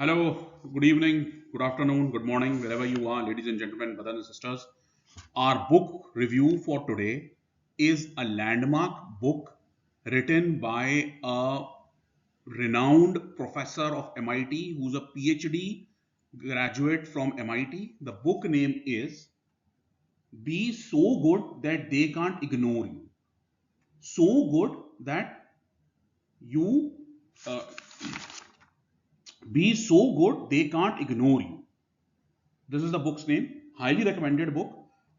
Hello, good evening, good afternoon, good morning, wherever you are, ladies and gentlemen, brothers and sisters. Our book review for today is a landmark book written by a renowned professor of MIT who's a PhD graduate from MIT. The book name is Be So Good That They Can't Ignore You. So good that you uh, be so good they can't ignore you. This is the book's name. Highly recommended book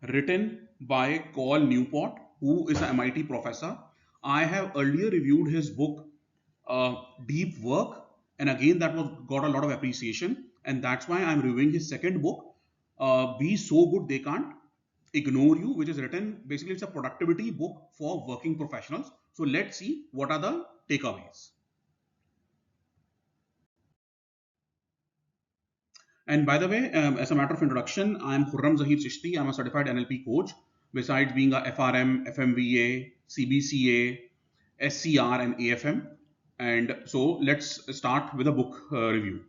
written by Newport, who is an MIT professor. I have earlier reviewed his book, Deep Work, and again that was got a lot of appreciation, and that's why I'm reviewing his second book, Be So Good They Can't Ignore You, which is written basically it's a productivity book for working professionals. So let's see what are the takeaways. And by the way, as a matter of introduction, I'm Khurram Zahir Chishti. I'm a certified NLP coach. Besides being a FRM, FMVA, CBCA, SCR, and AFM. And so let's start with a book review.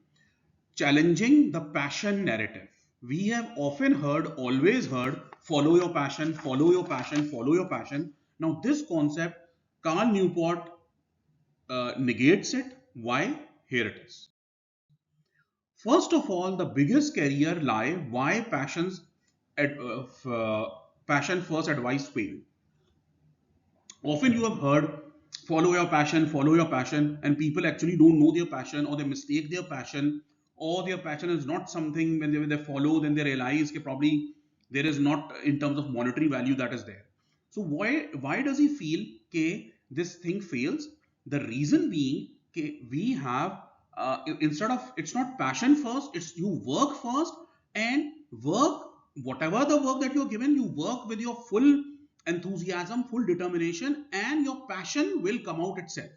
Challenging the passion narrative. We have often heard, always heard, follow your passion, follow your passion, follow your passion. Now, this concept, Carl Newport negates it. Why? Here it is. First of all, the biggest career lie why passion first advice fail. Often you have heard follow your passion, and people actually don't know their passion or they mistake their passion, or their passion is not something when they follow, then they realize that probably there is not in terms of monetary value that is there. So why does he feel that this thing fails? The reason being we have instead of it's not passion first, it's you work first and work whatever the work that you're given, you work with your full enthusiasm, full determination, and your passion will come out itself.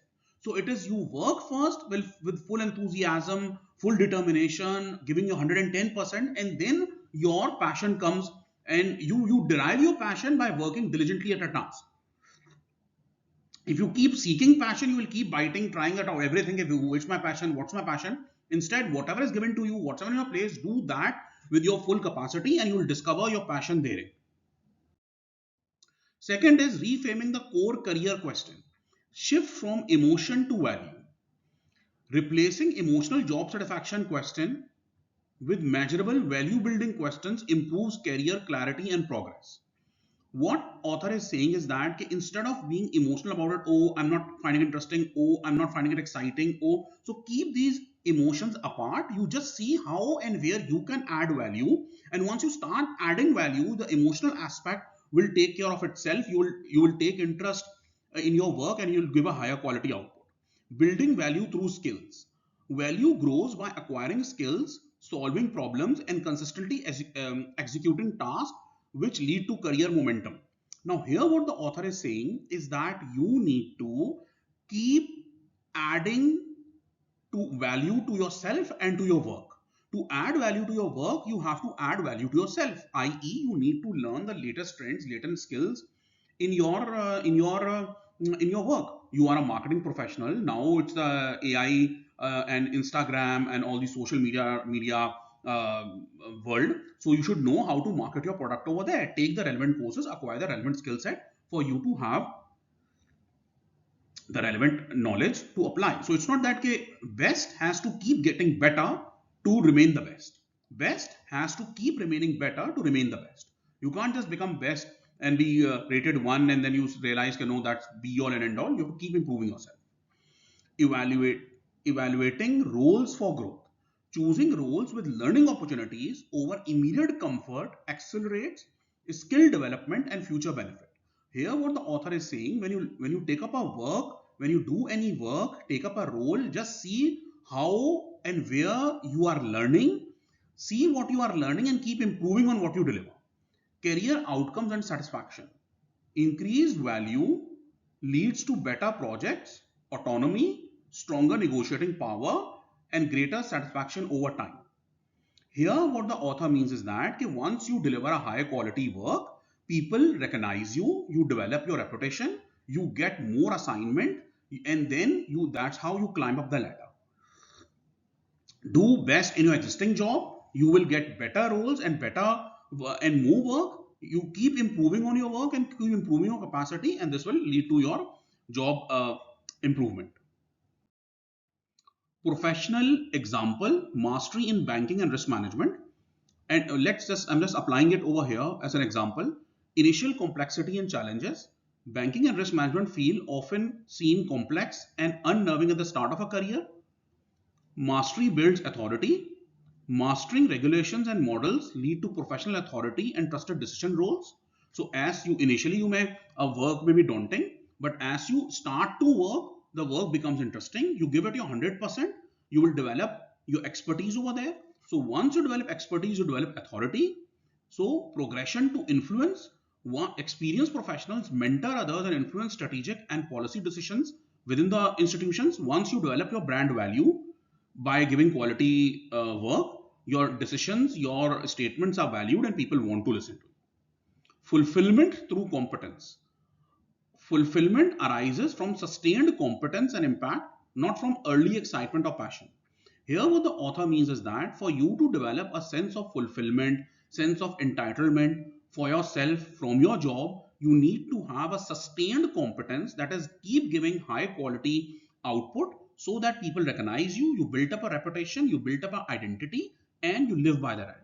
So it is you work first with full enthusiasm, full determination, giving you 110%, and then your passion comes, and you derive your passion by working diligently at a task. If you keep seeking passion, you will keep biting, trying it out everything. If you, which my passion, what's my passion? Instead, whatever is given to you, whatever in your place, do that with your full capacity, and you will discover your passion therein. Second is reframing the core career question. Shift from emotion to value. Replacing emotional job satisfaction question with measurable value building questions improves career clarity and progress. What author is saying is that instead of being emotional about it, oh, I'm not finding it interesting, oh, I'm not finding it exciting, oh, so keep these emotions apart. You just see how and where you can add value, and once you start adding value, the emotional aspect will take care of itself. You will take interest in your work, and you'll give a higher quality output. Building value through skills. Value grows by acquiring skills, solving problems, and consistently executing tasks which lead to career momentum. Now, here what the author is saying is that you need to keep adding to value to yourself and to your work. To add value to your work, you have to add value to yourself, i.e., you need to learn the latest trends, latest skills in your work. You are a marketing professional now. It's the AI and Instagram and all the social media uh, world. So you should know how to market your product over there. Take the relevant courses, acquire the relevant skill set for you to have the relevant knowledge to apply. So it's not that best has to keep getting better to remain the best. Best has to keep remaining better to remain the best. You can't just become best and be rated one and then you realize no, that's be all and end all. You have to keep improving yourself. Evaluate Evaluating roles for growth. Choosing roles with learning opportunities over immediate comfort accelerates skill development and future benefit. Here what the author is saying, when you take up a work, when you do any work, take up a role, just see how and where you are learning, see what you are learning and keep improving on what you deliver. Career outcomes and satisfaction. Increased value leads to better projects, autonomy, stronger negotiating power, and greater satisfaction over time. Here, what the author means is that once you deliver a high quality work, people recognize you, you develop your reputation, you get more assignment, and then you that's how you climb up the ladder. do best in your existing job, you will get better roles and better and more work. You keep improving on your work and keep improving your capacity, and this will lead to your job improvement. Professional example: mastery in banking and risk management. And I'm just applying it over here as an example. Initial complexity and challenges. Banking and risk management field often seem complex and unnerving at the start of a career. Mastery builds authority. Mastering regulations and models lead to professional authority and trusted decision roles. So as you initially you may work may be daunting, but as you start to work, the work becomes interesting. You give it your 100%. You will develop your expertise over there. So once you develop expertise, you develop authority. So progression to influence. One, experienced professionals mentor others and influence strategic and policy decisions within the institutions. Once you develop your brand value by giving quality work, your decisions, your statements are valued and people want to listen to you. Fulfillment through competence. Fulfillment arises from sustained competence and impact, not from early excitement or passion. Here, what the author means is that for you to develop a sense of fulfillment, sense of entitlement for yourself from your job, you need to have a sustained competence, that is, keep giving high quality output so that people recognize you, you build up a reputation, you build up an identity, and you live by that identity.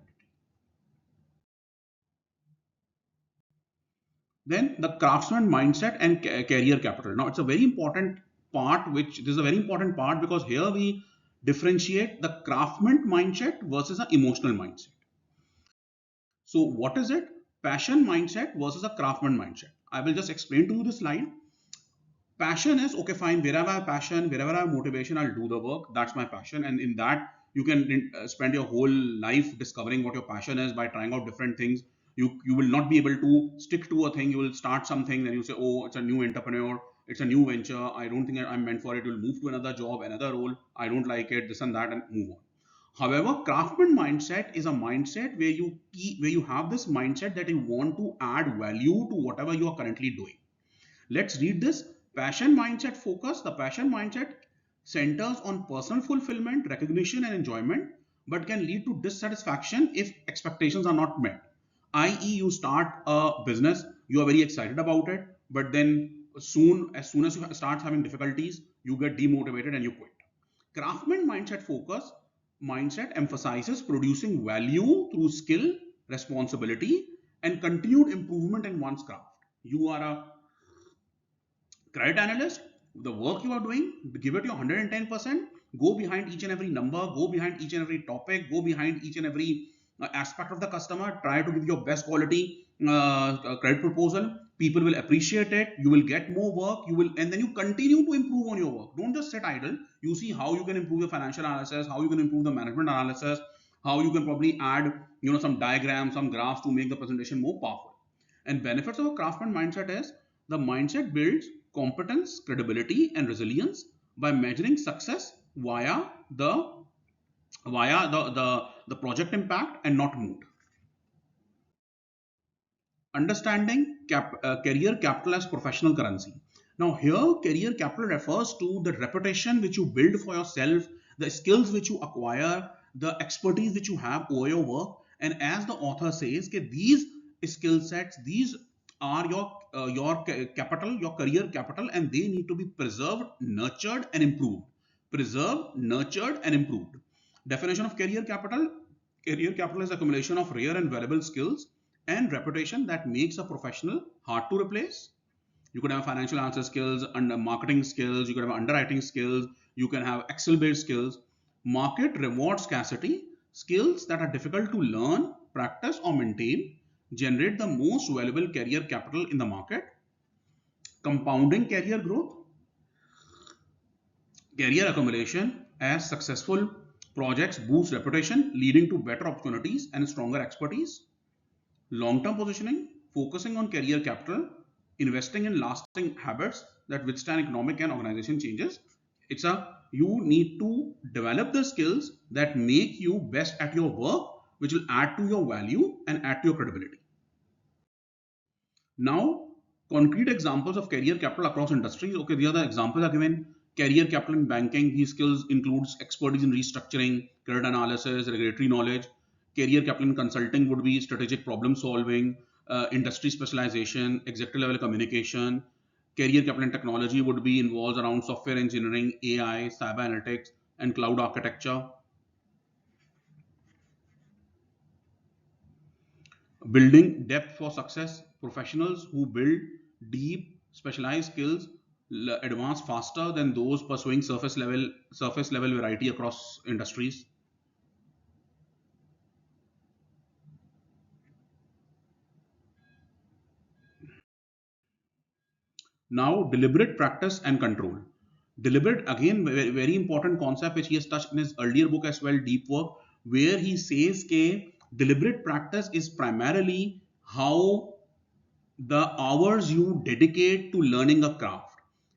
Then the craftsman mindset and career capital. Now it's a very important part, which this is a very important part because here we differentiate the craftsman mindset versus an emotional mindset. So what is it? Passion mindset versus a craftsman mindset. I will just explain to you this slide. Passion is okay, fine. Wherever I have passion, wherever I have motivation, I'll do the work. That's my passion, and in that you can spend your whole life discovering what your passion is by trying out different things. You will not be able to stick to a thing. You will start something, then you say, oh, it's a new entrepreneur, it's a new venture. I don't think I'm meant for it. You'll move to another job, another role. I don't like it, this and that, and move on. However, craftsman mindset is a mindset where you have this mindset that you want to add value to whatever you are currently doing. Let's read this. Passion mindset focus. The passion mindset centers on personal fulfillment, recognition, and enjoyment, but can lead to dissatisfaction if expectations are not met. I.e., you start a business, you are very excited about it, but then as soon as you start having difficulties, you get demotivated and you quit. Craftsman mindset emphasizes producing value through skill, responsibility, and continued improvement in one's craft. You are a credit analyst, the work you are doing, give it your 110%, go behind each and every number, go behind each and every topic, go behind each and every aspect of the customer, try to give your best quality credit proposal. People will appreciate it, you will get more work, and then you continue to improve on your work. Don't just sit idle. You see how you can improve your financial analysis, how you can improve the management analysis, how you can probably add some diagrams, some graphs to make the presentation more powerful. And benefits of a craftsman mindset is the mindset builds competence, credibility, and resilience by measuring success via the project impact and not mood. Understanding career capital as professional currency. Now, here career capital refers to the reputation which you build for yourself, the skills which you acquire, the expertise which you have over your work. And as the author says, that these skill sets, these are your capital, your career capital, and they need to be preserved, nurtured, and improved. Preserved, nurtured, and improved. Definition of career capital. Career capital is accumulation of rare and valuable skills and reputation that makes a professional hard to replace. You could have financial answer skills, and marketing skills, you could have underwriting skills, you can have Excel based skills. Market reward scarcity. Skills that are difficult to learn, practice, or maintain generate the most valuable career capital in the market. Compounding career growth. Career accumulation as successful projects boost reputation, leading to better opportunities and stronger expertise. Long-term positioning, focusing on career capital, investing in lasting habits that withstand economic and organization changes. You need to develop the skills that make you best at your work, which will add to your value and add to your credibility. Now, concrete examples of career capital across industries. Okay, these are the examples are given. Career capital in banking, these skills includes expertise in restructuring, credit analysis, regulatory knowledge. Career capital in consulting would be strategic problem solving, industry specialization, executive level communication. Career capital in technology would be involves around software engineering, AI, cyber analytics, and cloud architecture. Building depth for success, professionals who build deep specialized skills advance faster than those pursuing surface level variety across industries. Now, deliberate practice and control. Deliberate, again, very important concept which he has touched in his earlier book as well, Deep Work, where he says that deliberate practice is primarily how the hours you dedicate to learning a craft.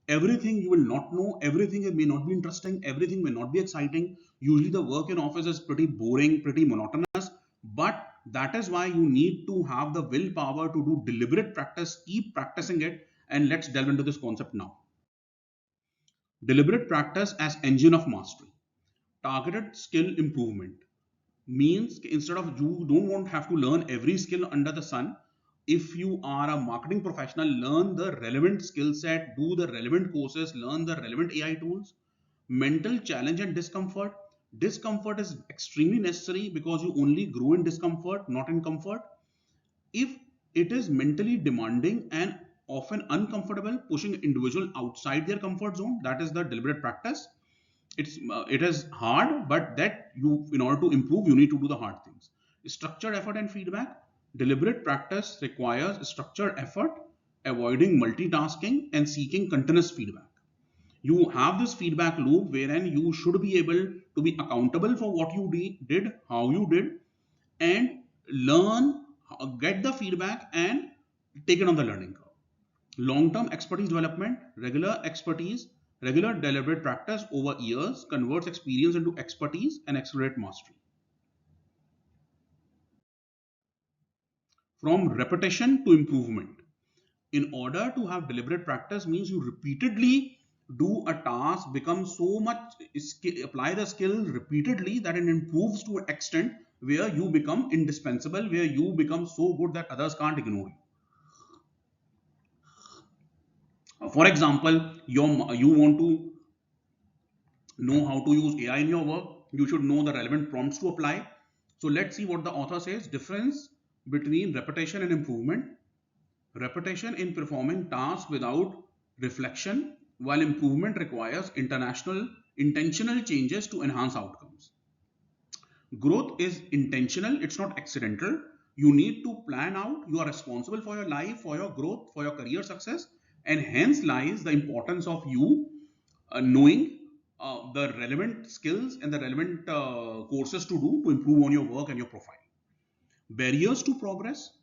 Everything you will not know, everything may not be interesting, everything may not be exciting. Usually the work in office is pretty boring, pretty monotonous, but that is why you need to have the willpower to do deliberate practice, keep practicing it. And let's delve into this concept now. Deliberate practice as engine of mastery. Targeted skill improvement means instead of you don't want have to learn every skill under the sun. If you are a marketing professional, learn the relevant skill set, do the relevant courses, learn the relevant AI tools. Mental challenge and discomfort. Discomfort is extremely necessary because you only grow in discomfort, not in comfort. If it is mentally demanding and often uncomfortable, pushing individual outside their comfort zone, that is the deliberate practice. It is hard, but that you, in order to improve, you need to do the hard things. Structured effort and feedback. Deliberate practice requires structured effort, avoiding multitasking and seeking continuous feedback. You have this feedback loop wherein you should be able to be accountable for what you did, how you did, and learn, get the feedback and take it on the learning curve. Long-term expertise development, regular deliberate practice over years converts experience into expertise and accelerate mastery. From repetition to improvement. In order to have deliberate practice means you repeatedly do a task, become so much, apply the skill repeatedly that it improves to an extent where you become indispensable, where you become so good that others can't ignore you. For example, you want to know how to use AI in your work, you should know the relevant prompts to apply. So let's see what the author says. Difference between repetition and improvement. Repetition in performing tasks without reflection, while improvement requires intentional changes to enhance outcomes. Growth is intentional, it's not accidental. You need to plan out, you are responsible for your life, for your growth, for your career success, and hence lies the importance of you knowing the relevant skills and the relevant courses to do to improve on your work and your profile. Barriers to progress.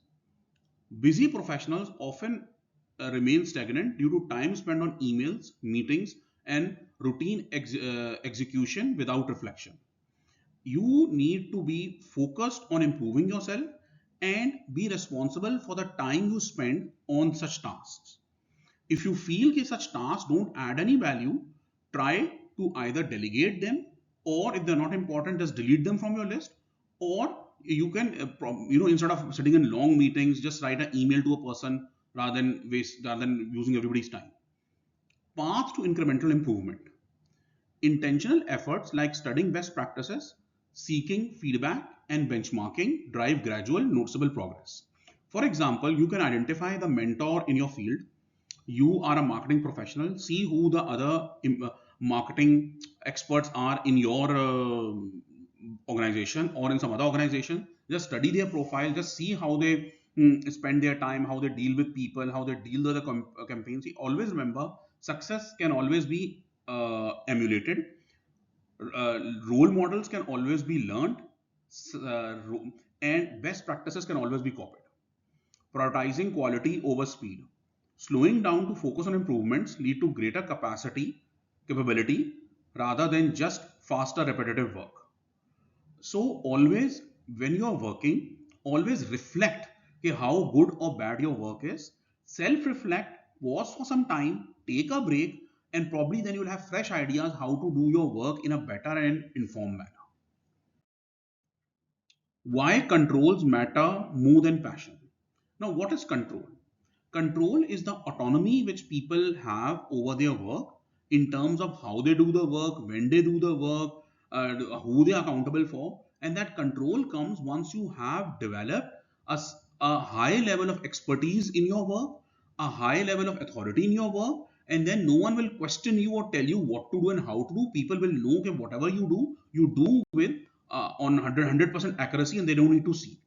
Busy professionals often remain stagnant due to time spent on emails, meetings, and routine execution without reflection. You need to be focused on improving yourself and be responsible for the time you spend on such tasks. If you feel that such tasks don't add any value, try to either delegate them, or if they're not important, just delete them from your list. Or you can, instead of sitting in long meetings, just write an email to a person rather than using everybody's time. Path to incremental improvement. Intentional efforts like studying best practices, seeking feedback, and benchmarking drive gradual, noticeable progress. For example, you can identify the mentor in your field. You are a marketing professional, see who the other marketing experts are in your organization or in some other organization. Just study their profile, just see how they spend their time, how they deal with people, how they deal with the campaigns. Always remember, success can always be emulated. Role models can always be learned, and best practices can always be copied. Prioritizing quality over speed. Slowing down to focus on improvements lead to greater capability rather than just faster repetitive work. So always when you are working, always reflect how good or bad your work is. Self-reflect, pause for some time, take a break, and probably then you'll have fresh ideas how to do your work in a better and informed manner. Why controls matter more than passion? Now, what is control? Control is the autonomy which people have over their work in terms of how they do the work, when they do the work, who they are accountable for. And that control comes once you have developed a high level of expertise in your work, a high level of authority in your work, and then no one will question you or tell you what to do and how to do. People will know that whatever you do with on 100% accuracy, and they don't need to see.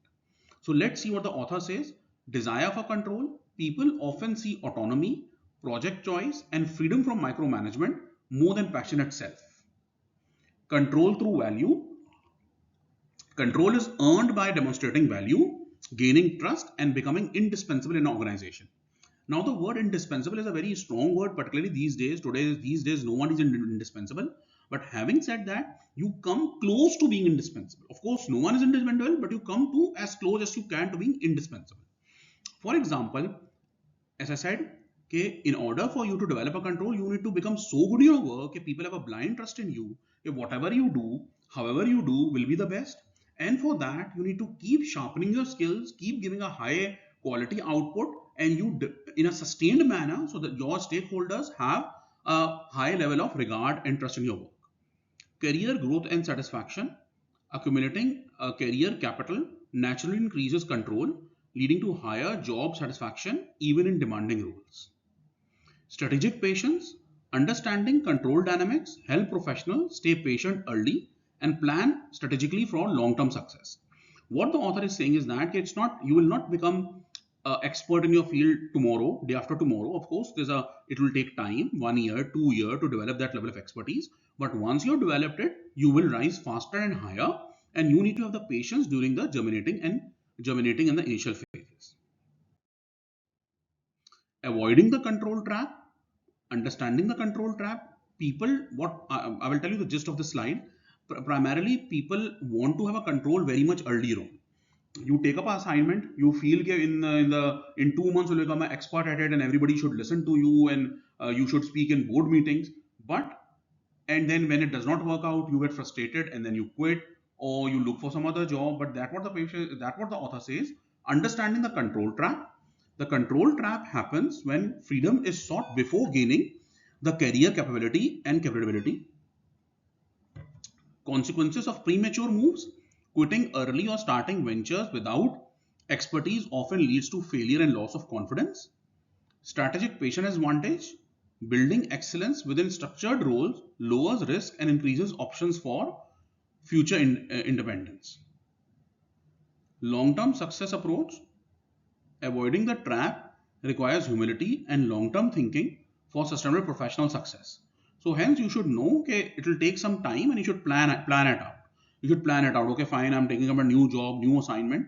So let's see what the author says. Desire for control. People often see autonomy, project choice, and freedom from micromanagement more than passion itself. Control through value. Control is earned by demonstrating value, gaining trust, and becoming indispensable in an organization. Now, the word indispensable is a very strong word, particularly these days. These days, no one is indispensable. But having said that, you come close to being indispensable. Of course, no one is indispensable, but you come to as close as you can to being indispensable. For example, as I said, okay, in order for you to develop a control, you need to become so good in your work, okay, people have a blind trust in you. Okay, whatever you do, however you do, will be the best. And for that, you need to keep sharpening your skills, keep giving a high quality output, and in a sustained manner, so that your stakeholders have a high level of regard and trust in your work. Career growth and satisfaction. Accumulating a career capital naturally increases control, leading to higher job satisfaction even in demanding roles. Strategic patience. Understanding control dynamics help professionals stay patient early and plan strategically for long-term success. What the author is saying is that it's not, you will not become an expert in your field tomorrow, day after tomorrow. Of course, it will take time, 1 year, 2 year to develop that level of expertise. But once you've developed it, you will rise faster and higher, and you need to have the patience during the germinating in the initial phases. Avoiding the control trap. Understanding the control trap. People, what I will tell you the gist of the slide. Primarily, people want to have a control very much earlier on. You take up an assignment, you feel in 2 months you'll become an expert at it, and everybody should listen to you, and you should speak in board meetings. But and then when it does not work out, you get frustrated and then you quit, or you look for some other job. But that what the author says. Understanding the control trap. The control trap happens when freedom is sought before gaining the career capability and capability. Consequences of premature moves. Quitting early or starting ventures without expertise often leads to failure and loss of confidence. Strategic patient advantage. Building excellence within structured roles lowers risk and increases options for future independence. Long-term success approach. Avoiding the trap requires humility and long-term thinking for sustainable professional success. So hence you should know, okay, it will take some time, and you should plan it out. You should plan it out. Okay, fine, I'm taking up a new job, new assignment.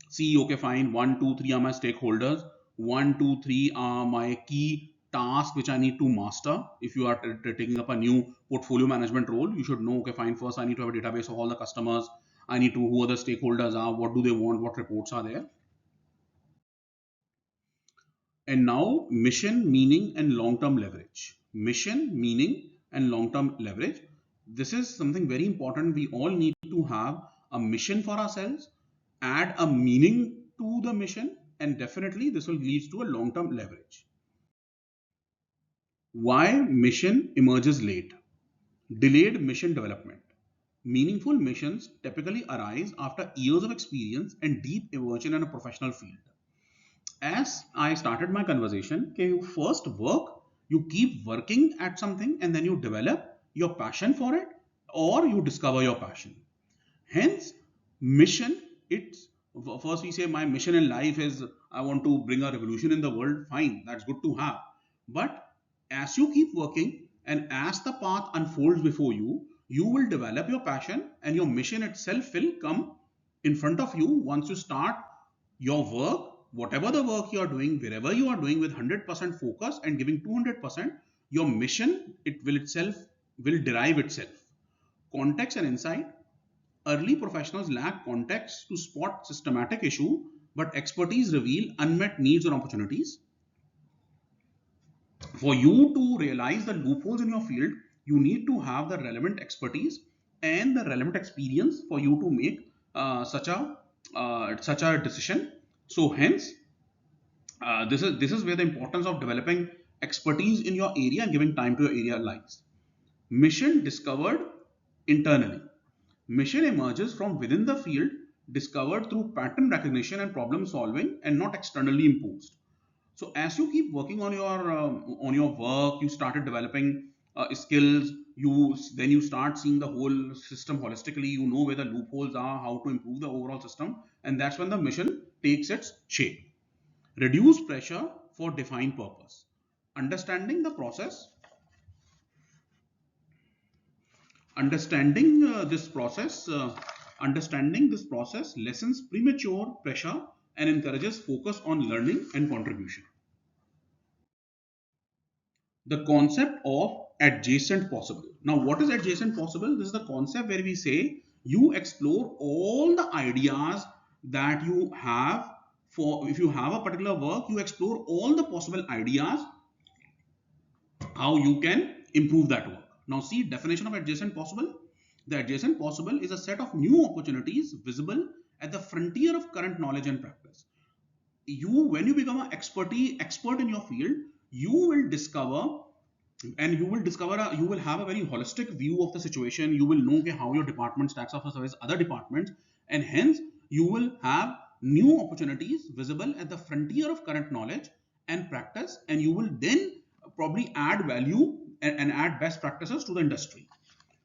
See, okay, fine, 1, 2, 3 are my stakeholders. 1, 2, 3 are my key tasks which I need to master. If you are taking up a new portfolio management role, you should know, okay, fine, first I need to have a database of all the customers. I need to, who other stakeholders are, what do they want, what reports are there. And now, mission, meaning, and long-term leverage. Mission, meaning, and long-term leverage. This is something very important. We all need to have a mission for ourselves, add a meaning to the mission, and definitely this will lead to a long-term leverage. Why mission emerges late? Delayed mission development. Meaningful missions typically arise after years of experience and deep immersion in a professional field. As I started my conversation, okay, you first work, you keep working at something, and then you develop your passion for it, or you discover your passion. Hence, mission, it's first we say my mission in life is I want to bring a revolution in the world. Fine, that's good to have. But as you keep working and as the path unfolds before you, you will develop your passion, and your mission itself will come in front of you once you start your work, whatever the work you are doing, wherever you are doing with 100% focus and giving 200%, your mission, it will itself will derive itself. Context and insight. Early professionals lack context to spot systematic issue, but expertise reveal unmet needs or opportunities. For you to realize the loopholes in your field, you need to have the relevant expertise and the relevant experience for you to make such a decision. So hence, this is where the importance of developing expertise in your area and giving time to your area lies. Mission discovered internally. Mission emerges from within the field, discovered through pattern recognition and problem solving, and not externally imposed. So as you keep working on your work, you started developing skills. You start seeing the whole system holistically. You know where the loopholes are, how to improve the overall system, and that's when the mission takes its shape. Reduce pressure for defined purpose. Understanding the process, understanding this process, understanding this process lessens premature pressure and encourages focus on learning and contribution. The concept of adjacent possible. Now, what is adjacent possible? This is the concept where we say you explore all the ideas that you have. For if you have a particular work, you explore all the possible ideas how you can improve that work. Now, see definition of adjacent possible. The adjacent possible is a set of new opportunities visible at the frontier of current knowledge and practice. When you become an expert in your field, you will discover you will have a very holistic view of the situation. You will know how your department stacks up as other departments, and hence you will have new opportunities visible at the frontier of current knowledge and practice, and you will then probably add value and add best practices to the industry.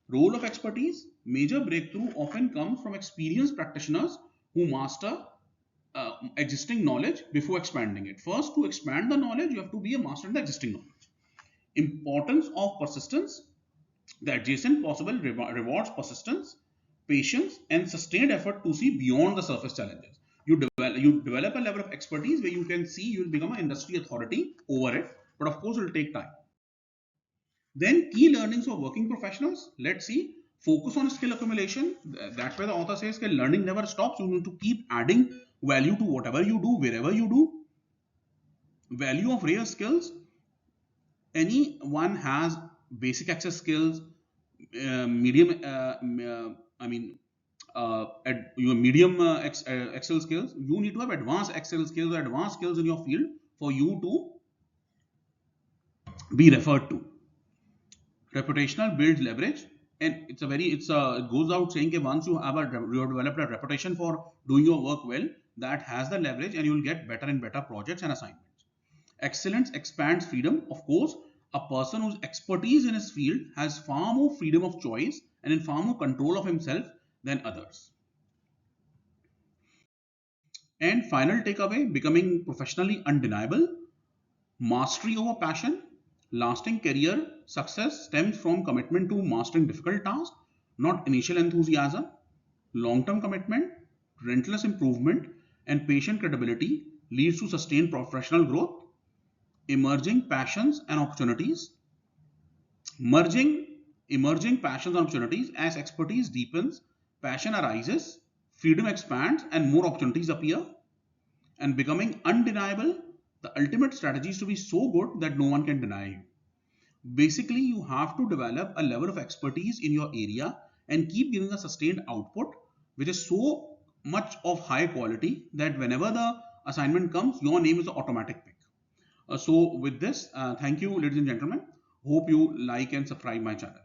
Role of expertise. Major breakthrough often comes from experienced practitioners who master existing knowledge before expanding it. First, to expand the knowledge, you have to be a master in the existing knowledge. Importance of persistence. The adjacent possible rewards persistence, patience, and sustained effort to see beyond the surface challenges. You develop a level of expertise where you can see you will become an industry authority over it, but of course it will take time. Then key learnings for working professionals. Let's see. Focus on skill accumulation. That's why the author says that learning never stops. You need to keep adding value to whatever you do, wherever you do. Value of rare skills. Anyone has basic access skills, medium, I mean, your medium Excel skills. You need to have advanced Excel skills or advanced skills in your field for you to be referred to. Reputational builds leverage, and it goes out saying that once you have developed a reputation for doing your work well, that has the leverage, and you will get better and better projects and assignments. Excellence expands freedom. Of course, a person whose expertise in his field has far more freedom of choice and in far more control of himself than others. And final takeaway, becoming professionally undeniable. Mastery over passion. Lasting career success stems from commitment to mastering difficult tasks, not initial enthusiasm. Long-term commitment, relentless improvement, and patient credibility leads to sustained professional growth. Emerging passions and opportunities. Merging emerging passions and opportunities. As expertise deepens, passion arises, freedom expands, and more opportunities appear. And becoming undeniable, the ultimate strategy is to be so good that no one can deny you. Basically, you have to develop a level of expertise in your area and keep giving a sustained output, which is so much of high quality that whenever the assignment comes, your name is an automatic pick. So with this, thank you, ladies and gentlemen. Hope you like and subscribe my channel.